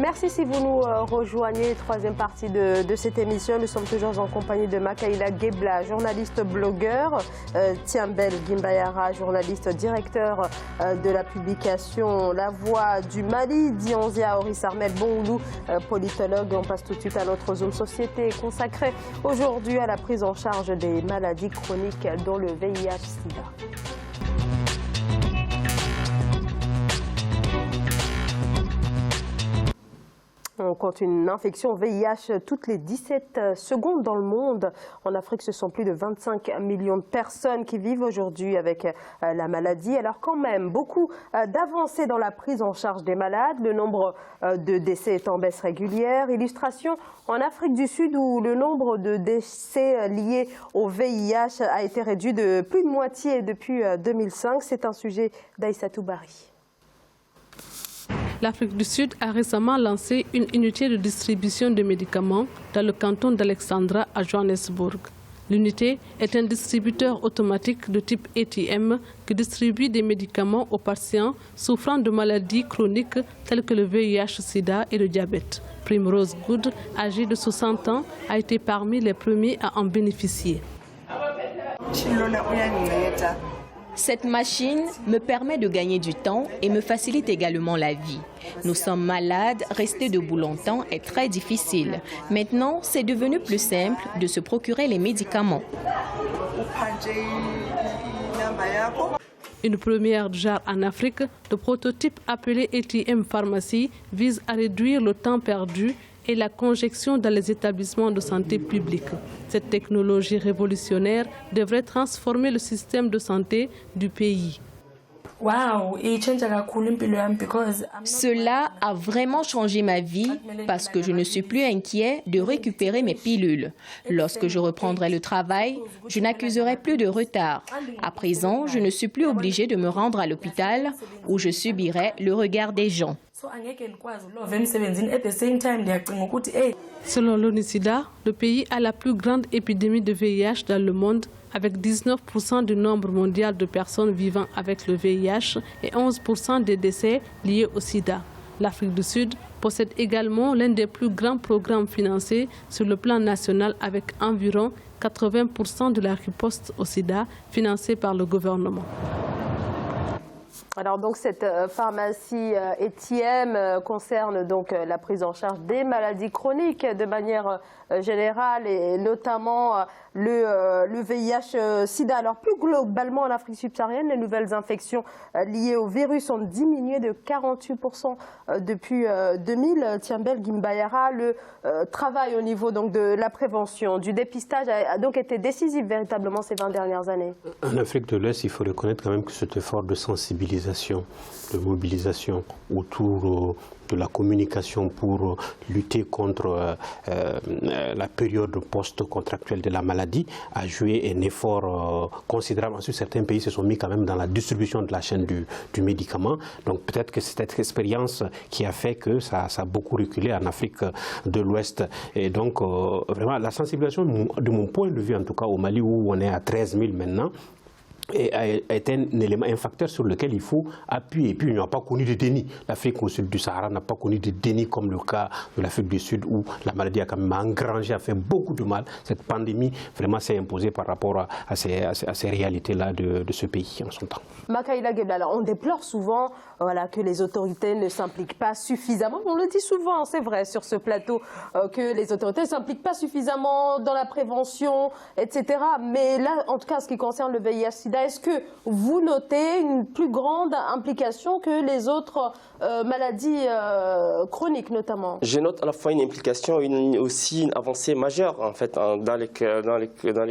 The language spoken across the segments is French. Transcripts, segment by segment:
Merci si vous nous rejoignez. Troisième partie de cette émission. Nous sommes toujours en compagnie de Makaïla Gebla, journaliste blogueur, Tiambel Gimbayara, journaliste directeur de la publication La Voix du Mali, Dionzia Oris Armel Bongoulou, politologue. On passe tout de suite à notre Zoom Société consacrée aujourd'hui à la prise en charge des maladies chroniques dont le VIH-Sida. On compte une infection VIH toutes les 17 secondes dans le monde. En Afrique, ce sont plus de 25 millions de personnes qui vivent aujourd'hui avec la maladie. Alors quand même, beaucoup d'avancées dans la prise en charge des malades. Le nombre de décès est en baisse régulière. Illustration en Afrique du Sud où le nombre de décès liés au VIH a été réduit de plus de moitié depuis 2005. C'est un sujet d'Aïssatou Bari. L'Afrique du Sud a récemment lancé une unité de distribution de médicaments dans le canton d'Alexandra à Johannesburg. L'unité est un distributeur automatique de type ATM qui distribue des médicaments aux patients souffrant de maladies chroniques telles que le VIH-Sida et le diabète. Primrose Good, âgée de 60 ans, a été parmi les premiers à en bénéficier. Cette machine me permet de gagner du temps et me facilite également la vie. Nous sommes malades, rester debout longtemps est très difficile. Maintenant, c'est devenu plus simple de se procurer les médicaments. Une première de genre en Afrique, le prototype appelé ATM Pharmacie vise à réduire le temps perdu et la congestion dans les établissements de santé publics. Cette technologie révolutionnaire devrait transformer le système de santé du pays. Cela a vraiment changé ma vie parce que je ne suis plus inquiet de récupérer mes pilules. Lorsque je reprendrai le travail, je n'accuserai plus de retard. À présent, je ne suis plus obligée de me rendre à l'hôpital où je subirai le regard des gens. Selon l'ONU-SIDA, le pays a la plus grande épidémie de VIH dans le monde, avec 19% du nombre mondial de personnes vivant avec le VIH et 11% des décès liés au sida. L'Afrique du Sud possède également l'un des plus grands programmes financés sur le plan national avec environ 80% de la riposte au sida financée par le gouvernement. Alors donc cette pharmacie ATM concerne donc la prise en charge des maladies chroniques de manière générale et notamment le VIH-Sida. Alors plus globalement en Afrique subsaharienne, les nouvelles infections liées au virus ont diminué de 48% depuis 2000. Tiambel Gimbayara, le travail au niveau donc de la prévention, du dépistage a donc été décisif véritablement ces 20 dernières années. En Afrique de l'Est, il faut reconnaître quand même que cet effort de sensibilisation, de mobilisation autour de la communication pour lutter contre la période post-contractuelle de la maladie a joué un effort considérable. Ensuite, certains pays se sont mis quand même dans la distribution de la chaîne du médicament. Donc peut-être que c'est cette expérience qui a fait que ça a beaucoup reculé en Afrique de l'Ouest. Et donc vraiment la sensibilisation de mon point de vue, en tout cas au Mali où on est à 13 000 maintenant, est un élément, un facteur sur lequel il faut appuyer. Et puis, il n'y a pas connu de déni. L'Afrique au sud du Sahara n'a pas connu de déni comme le cas de l'Afrique du Sud où la maladie a quand même engrangé, a fait beaucoup de mal. Cette pandémie vraiment s'est imposée par rapport à ces réalités-là de ce pays en son temps. Makaïla Gebla, alors on déplore souvent que les autorités ne s'impliquent pas suffisamment. On le dit souvent, c'est vrai, sur ce plateau, que les autorités ne s'impliquent pas suffisamment dans la prévention, etc. Mais là, en tout cas, en ce qui concerne le VIH-Sida, est-ce que vous notez une plus grande implication que les autres maladies chroniques notamment? Je note à la fois une implication et aussi une avancée majeure en fait, dans le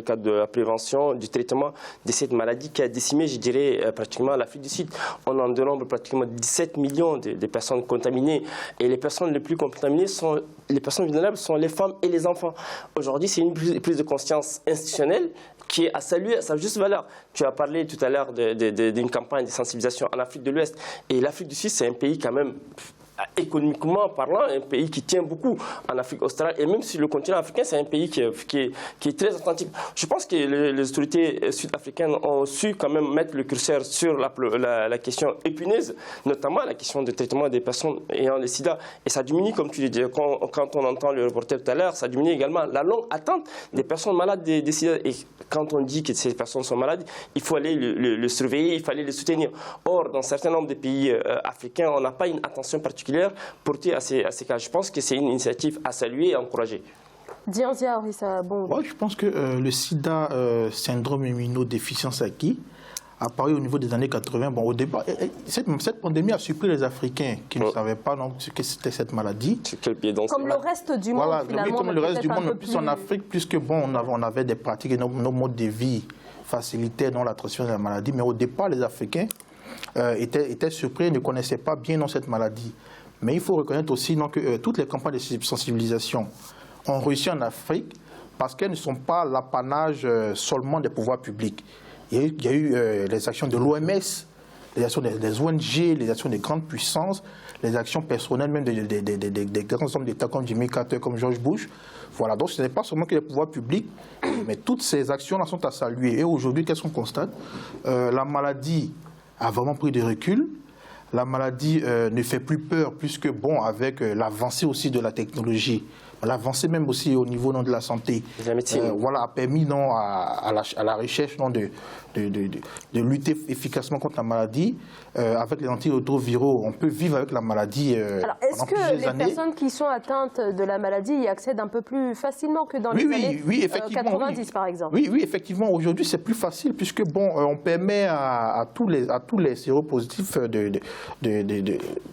cadre de la prévention, du traitement de cette maladie qui a décimé, je dirais, pratiquement l'Afrique du Sud. On en dénombre pratiquement 17 millions de personnes contaminées et les personnes les plus contaminées sont les personnes vulnérables sont les femmes et les enfants. Aujourd'hui, c'est une prise de conscience institutionnelle qui est à saluer à sa juste valeur. Tu as parlé tout à l'heure d'une campagne de sensibilisation en Afrique de l'Ouest. Et l'Afrique du Sud, c'est un pays quand même économiquement parlant, un pays qui tient beaucoup en Afrique australe. Et même sur le continent africain, c'est un pays qui est très attentif. Je pense que les autorités sud-africaines ont su quand même mettre le curseur sur la question épineuse, notamment la question de traitement des personnes ayant le sida. Et ça diminue, comme tu le dis, quand on entend le reporter tout à l'heure, ça diminue également la longue attente des personnes malades des sida. Et quand on dit que ces personnes sont malades, il faut aller le surveiller, il fallait le soutenir. Or, dans un certain nombre de pays africains, on n'a pas une attention particulière portée à ces cas. Je pense que c'est une initiative à saluer et à encourager. Dianzia, oui, ça bon. Ouais, je pense que le sida, syndrome immunodéficience acquis, apparu au niveau des années 80. Bon, au départ, cette pandémie a surpris les Africains qui ne savaient pas ce que c'était cette maladie. Comme le reste du monde, voilà, finalement. Comme le reste du monde, mais plus en Afrique, puisque bon, on avait des pratiques et nos modes de vie facilitaient la transmission de la maladie. Mais au départ, les Africains étaient surpris et ne connaissaient pas bien cette maladie. Mais il faut reconnaître aussi que toutes les campagnes de sensibilisation ont réussi en Afrique parce qu'elles ne sont pas l'apanage seulement des pouvoirs publics. Il y a eu les actions de l'OMS, les actions des ONG, les actions des grandes puissances, les actions personnelles même des grands hommes d'État comme Jimmy Carter, comme George Bush. Voilà, donc ce n'est pas seulement que les pouvoirs publics, mais toutes ces actions-là sont à saluer. Et aujourd'hui, qu'est-ce qu'on constate? La maladie a vraiment pris du recul. La maladie ne fait plus peur, puisque, bon, avec l'avancée aussi de la technologie, l'avancée même aussi au niveau de la santé, voilà, a permis à la recherche de lutter efficacement contre la maladie. Avec les antirétroviraux, on peut vivre avec la maladie. Alors, est-ce que les personnes qui sont atteintes de la maladie y accèdent un peu plus facilement que dans les années 90, par exemple? Oui, effectivement. Aujourd'hui, c'est plus facile, puisque, bon, on permet à tous les séropositifs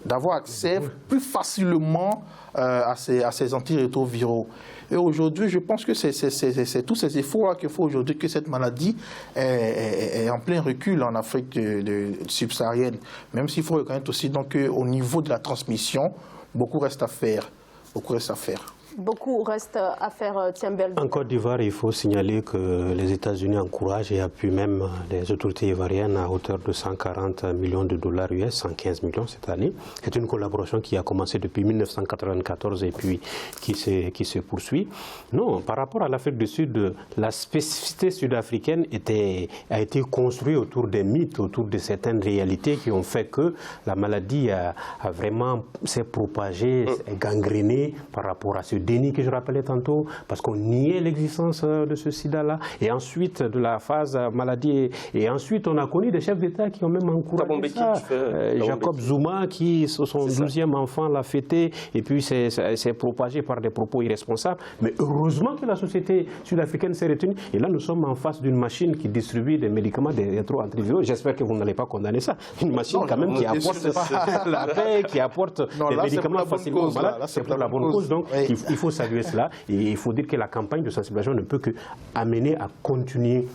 d'avoir accès plus facilement à ces antirétroviraux. Et aujourd'hui, je pense que c'est tous ces efforts qu'il faut aujourd'hui que cette maladie est en plein recul en Afrique subsaharienne. Même s'il faut reconnaître aussi qu'au niveau de la transmission, beaucoup reste à faire. Beaucoup reste à faire. Beaucoup reste à faire, Tiambel. En Côte d'Ivoire, il faut signaler que les États-Unis encouragent et appuient même les autorités ivoiriennes à hauteur de 140 millions de dollars US, 115 millions cette année. C'est une collaboration qui a commencé depuis 1994 et puis qui se poursuit. Non, par rapport à l'Afrique du Sud, la spécificité sud-africaine a été construite autour des mythes, autour de certaines réalités qui ont fait que la maladie s'est propagée, s'est gangrénée par rapport à ce déni que je rappelais tantôt, parce qu'on niait l'existence de ce sida-là, et ensuite de la phase maladie, et ensuite on a connu des chefs d'État qui ont même encouragé ça. Jacob Zuma, qui son 12e enfant l'a fêté, et puis c'est propagé par des propos irresponsables. Mais heureusement que la société sud-africaine s'est retenue, et là nous sommes en face d'une machine qui distribue des médicaments, des rétroantiviraux. J'espère que vous n'allez pas condamner ça. Une machine quand même qui apporte la paix, qui apporte des médicaments facilement. Voilà, c'est pour la bonne cause. Donc il faut saluer cela et il faut dire que la campagne de sensibilisation ne peut que amener à continuer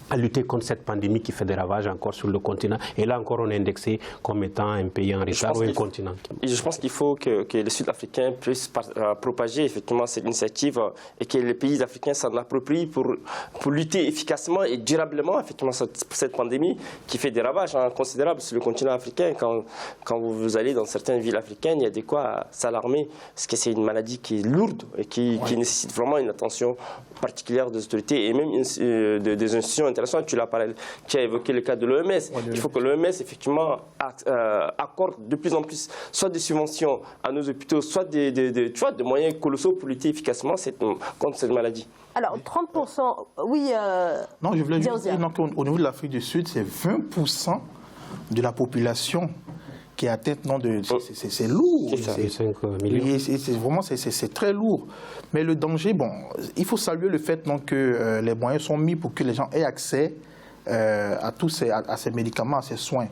à lutter contre cette pandémie qui fait des ravages encore sur le continent. Et là encore, on est indexé comme étant un pays en retard ou un continent. Je pense qu'il faut que les Sud-Africains puissent propager effectivement cette initiative et que les pays africains s'en approprient pour lutter efficacement et durablement effectivement cette pandémie qui fait des ravages considérables sur le continent africain. Quand vous allez dans certaines villes africaines, il y a de quoi s'alarmer parce que c'est une maladie qui est lourde et qui nécessite vraiment une attention particulière des autorités et même des institutions intéressantes. Tu as évoqué le cas de l'OMS. Il faut que l'OMS effectivement accorde de plus en plus soit des subventions à nos hôpitaux, soit des moyens colossaux pour lutter efficacement contre cette maladie. Alors 30%, oui. Non, je voulais juste dire qu'au niveau de l'Afrique du Sud, c'est 20% de la population qui est atteinte, c'est lourd. C'est 5 millions. Vraiment, c'est très lourd. Mais le danger, bon, il faut saluer le fait que les moyens sont mis pour que les gens aient accès à ces médicaments, à ces soins.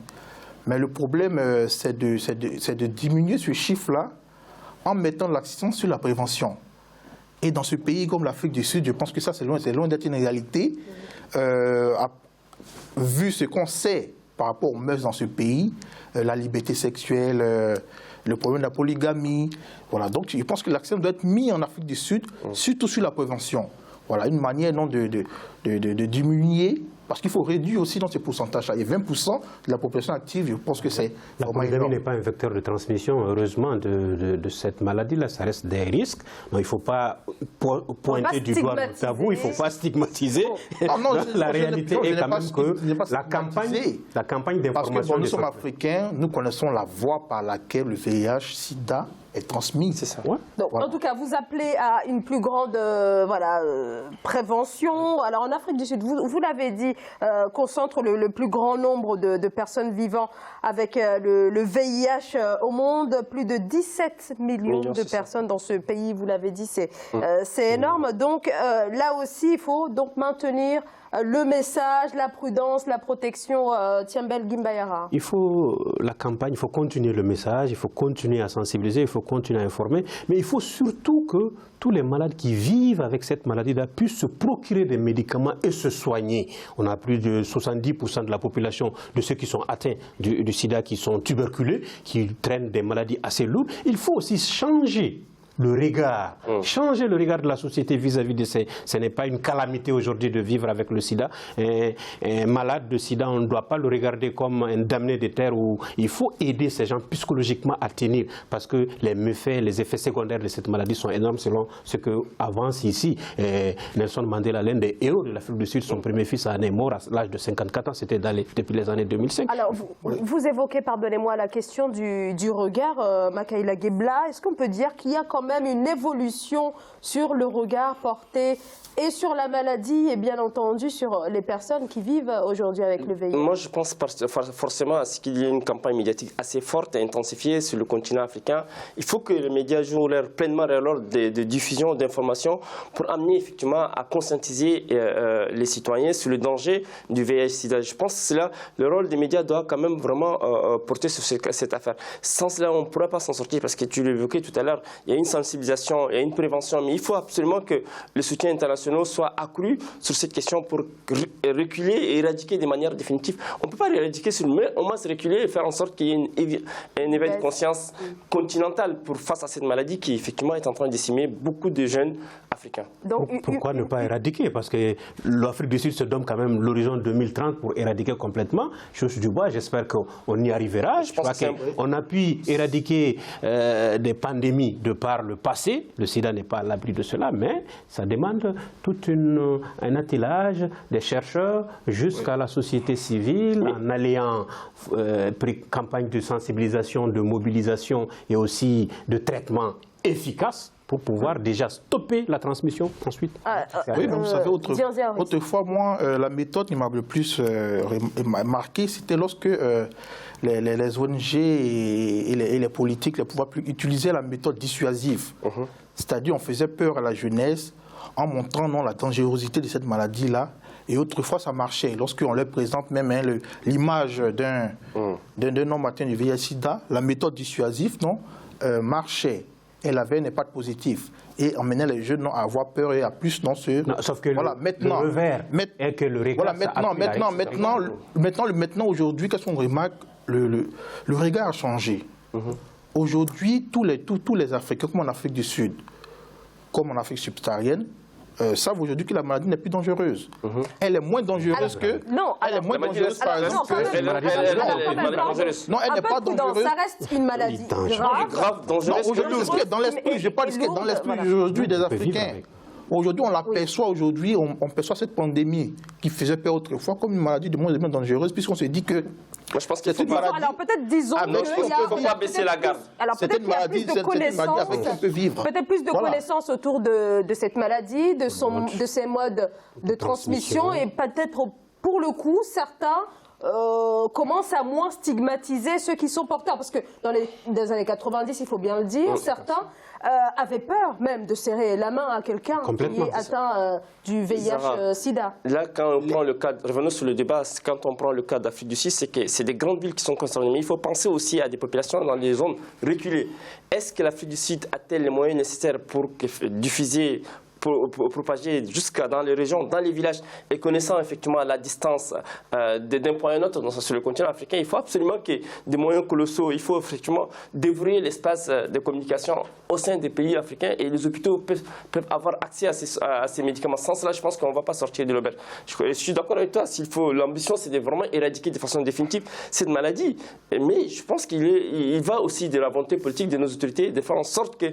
Mais le problème, c'est de diminuer ce chiffre-là en mettant l'accent sur la prévention. Et dans ce pays comme l'Afrique du Sud, je pense que ça, c'est loin d'être une réalité. Vu ce qu'on sait par rapport aux mœurs dans ce pays, la liberté sexuelle, le problème de la polygamie. Voilà. Donc je pense que l'accent doit être mis en Afrique du Sud, surtout sur la prévention. Voilà, une manière de diminuer Parce qu'il faut réduire aussi dans ces pourcentages-là. Et 20% de la population active, je pense que c'est... La pandémie n'est pas un vecteur de transmission, heureusement, de cette maladie-là. Ça reste des risques. Donc, il ne faut pas pointer du doigt le tabou, il ne faut pas stigmatiser. La réalité est quand même que la campagne d'information... Parce que nous sommes africains, nous connaissons la voie par laquelle le VIH-Sida est transmis. C'est ça. Ouais. Donc, en tout cas, vous appelez à une plus grande prévention. Alors, en Afrique du Sud, vous l'avez dit, concentre le plus grand nombre de personnes vivant avec le VIH au monde. Plus de 17 millions de personnes dans ce pays, vous l'avez dit, c'est énorme. Donc, là aussi, il faut donc maintenir le message, la prudence, la protection. Thiembel Guimbayara. Il faut la campagne, il faut continuer le message, il faut continuer à sensibiliser, il faut continuer à informer, mais il faut surtout que tous les malades qui vivent avec cette maladie-là puissent se procurer des médicaments et se soigner. On a plus de 70% de la population de ceux qui sont atteints du sida qui sont tuberculeux, qui traînent des maladies assez lourdes. Il faut aussi changer le regard, changer le regard de la société vis-à-vis de ces... Ce n'est pas une calamité aujourd'hui de vivre avec le sida. Un malade de sida, on ne doit pas le regarder comme un damné de terre. Où il faut aider ces gens psychologiquement à tenir, parce que les méfaits, les effets secondaires de cette maladie sont énormes selon ce que avance ici. Nelson Mandela, l'un des héros de l'Afrique du Sud, son premier fils en est mort à l'âge de 54 ans, c'était depuis les années 2005. Alors, vous évoquez, pardonnez-moi, la question du regard, Makaïla Gebla. Est-ce qu'on peut dire qu'il y a quand même une évolution sur le regard porté et sur la maladie et bien entendu sur les personnes qui vivent aujourd'hui avec le VIH? Moi, je pense forcément à ce qu'il y ait une campagne médiatique assez forte et intensifiée sur le continent africain. Il faut que les médias jouent pleinement leur rôle de diffusion d'informations pour amener effectivement à conscientiser les citoyens sur le danger du VIH-Sida. Je pense que c'est là le rôle des médias doit quand même vraiment porter sur cette affaire. Sans cela, on ne pourra pas s'en sortir parce que tu l'évoquais tout à l'heure, il y a une sensibilisation, il y a une prévention, mais il faut absolument que le soutien international soit accru sur cette question pour reculer et éradiquer de manière définitive. On ne peut pas éradiquer, mais au moins reculer et faire en sorte qu'il y ait un éveil de conscience continental face à cette maladie qui effectivement est en train de décimer beaucoup de jeunes africains. Donc, pourquoi ne pas éradiquer? Parce que l'Afrique du Sud se donne quand même l'horizon 2030 pour éradiquer complètement. Chose du bois, j'espère qu'on y arrivera. Je crois qu'on a pu éradiquer des pandémies de par le passé. Le sida n'est pas à l'abri de cela, mais ça demande tout un attelage des chercheurs jusqu'à la société civile, en alliant campagne de sensibilisation, de mobilisation et aussi de traitement efficace pour pouvoir déjà stopper la transmission ensuite. Oui, mais vous savez, autrefois, moi, la méthode qui m'a le plus marqué, c'était lorsque les ONG et les politiques, les pouvoirs publics utilisaient la méthode dissuasive. C'est-à-dire, on faisait peur à la jeunesse en montrant la dangerosité de cette maladie-là. Et autrefois, ça marchait. Lorsqu'on leur présente même l'image d'un homme atteint du VIH-Sida, la méthode dissuasive marchait. Elle avait un impact positif et emmenait les jeunes à avoir peur et à plus sauf que le revers est que le regard... Maintenant, aujourd'hui, qu'est-ce qu'on remarque? Le regard a changé. Aujourd'hui, tous les Africains, comme en Afrique du Sud, comme en Afrique subsaharienne, savent aujourd'hui que la maladie n'est plus dangereuse. Elle est moins dangereuse que... Non, elle est moins dangereuse par exemple que... Non, elle n'est pas dangereuse. Ça reste une maladie grave, dangereuse. Aujourd'hui, dans l'esprit, je parle dans l'esprit aujourd'hui des Africains. Aujourd'hui, on l'aperçoit aujourd'hui, on perçoit cette pandémie qui faisait peur autrefois comme une maladie de moins en moins dangereuse, puisqu'on se dit que... Moi, je pense qu'il faut pas... Alors peut-être disons qu'il faut pas baisser la garde. Alors peut-être qu'il y a plus de connaissances, peut-être plus de connaissances autour de cette maladie, de ses modes de transmission, et peut-être pour le coup, certains commencent à moins stigmatiser ceux qui sont porteurs. Parce que dans les années 90, il faut bien le dire, certains avaient peur même de serrer la main à quelqu'un qui est atteint du VIH-Sida. Là, quand on prend le cas, revenons sur le débat, quand on prend le cas d'Afrique du Sud, c'est que c'est des grandes villes qui sont concernées. Mais il faut penser aussi à des populations dans des zones reculées. Est-ce que l'Afrique du Sud a-t-elle les moyens nécessaires pour diffuser propager jusqu'à dans les régions, dans les villages, et connaissant effectivement la distance d'un point à un autre sur le continent africain, il faut absolument qu'il y ait des moyens colossaux. Il faut effectivement dévorer l'espace de communication au sein des pays africains, et les hôpitaux peuvent avoir accès à ces médicaments. Sans cela, je pense qu'on ne va pas sortir de l'auberge. Je suis d'accord avec toi, l'ambition, c'est de vraiment éradiquer de façon définitive cette maladie. Mais je pense qu'il va aussi de la volonté politique de nos autorités de faire en sorte que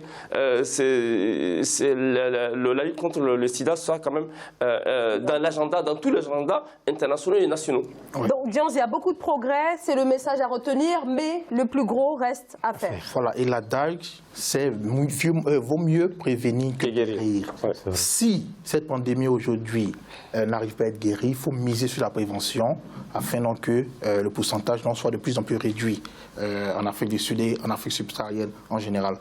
la lutte contre le sida soit quand même dans l'agenda, dans tous les agendas internationaux et nationaux. Oui. Donc, Dianz, il y a beaucoup de progrès, c'est le message à retenir, mais le plus gros reste à faire. Voilà, et l'adage, c'est vaut mieux prévenir que guérir. Ouais, si cette pandémie aujourd'hui n'arrive pas à être guérie, il faut miser sur la prévention afin donc que le pourcentage soit de plus en plus réduit en Afrique du Sud et en Afrique subsaharienne en général.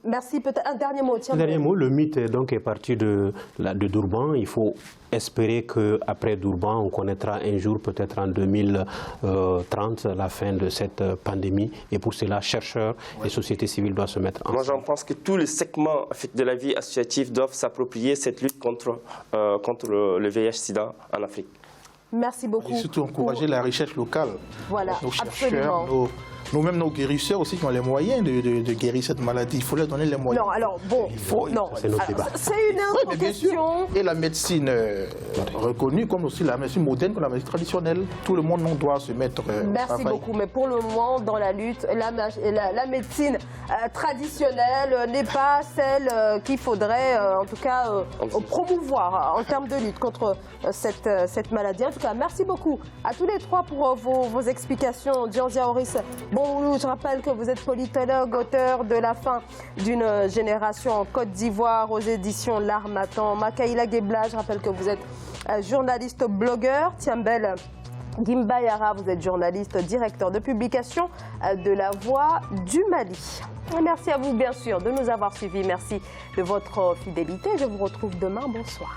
Merci. Peut-être un dernier mot. Un dernier mot. Le mythe est parti de Durban. Il faut espérer qu'après Durban, on connaîtra un jour, peut-être en 2030, la fin de cette pandémie. Et pour cela, chercheurs et sociétés civiles doivent se mettre ensemble. Moi, j'en pense que tous les segments de la vie associative doivent s'approprier cette lutte contre le VIH-Sida en Afrique. Merci beaucoup. Et surtout encourager la recherche locale. Voilà, nos chercheurs, absolument. Nous-mêmes, nos guérisseurs aussi qui ont les moyens de guérir cette maladie. Il faut leur donner les moyens. Non, alors bon, c'est une autre question. Et la médecine reconnue, comme aussi la médecine moderne, comme la médecine traditionnelle, tout le monde doit se mettre Merci beaucoup, mais pour le moment, dans la lutte, la médecine traditionnelle n'est pas celle qu'il faudrait, en tout cas, promouvoir en termes de lutte contre cette maladie. En tout cas, merci beaucoup à tous les trois pour vos explications. Dianz Yaoris, bon, je rappelle que vous êtes politologue, auteur de La fin d'une génération en Côte d'Ivoire aux éditions L'Harmattan. Makaïla Gebla, je rappelle que vous êtes journaliste blogueur. Tiambel Gimbayara, vous êtes journaliste, directeur de publication de La Voix du Mali. Et merci à vous, bien sûr, de nous avoir suivis. Merci de votre fidélité. Je vous retrouve demain. Bonsoir.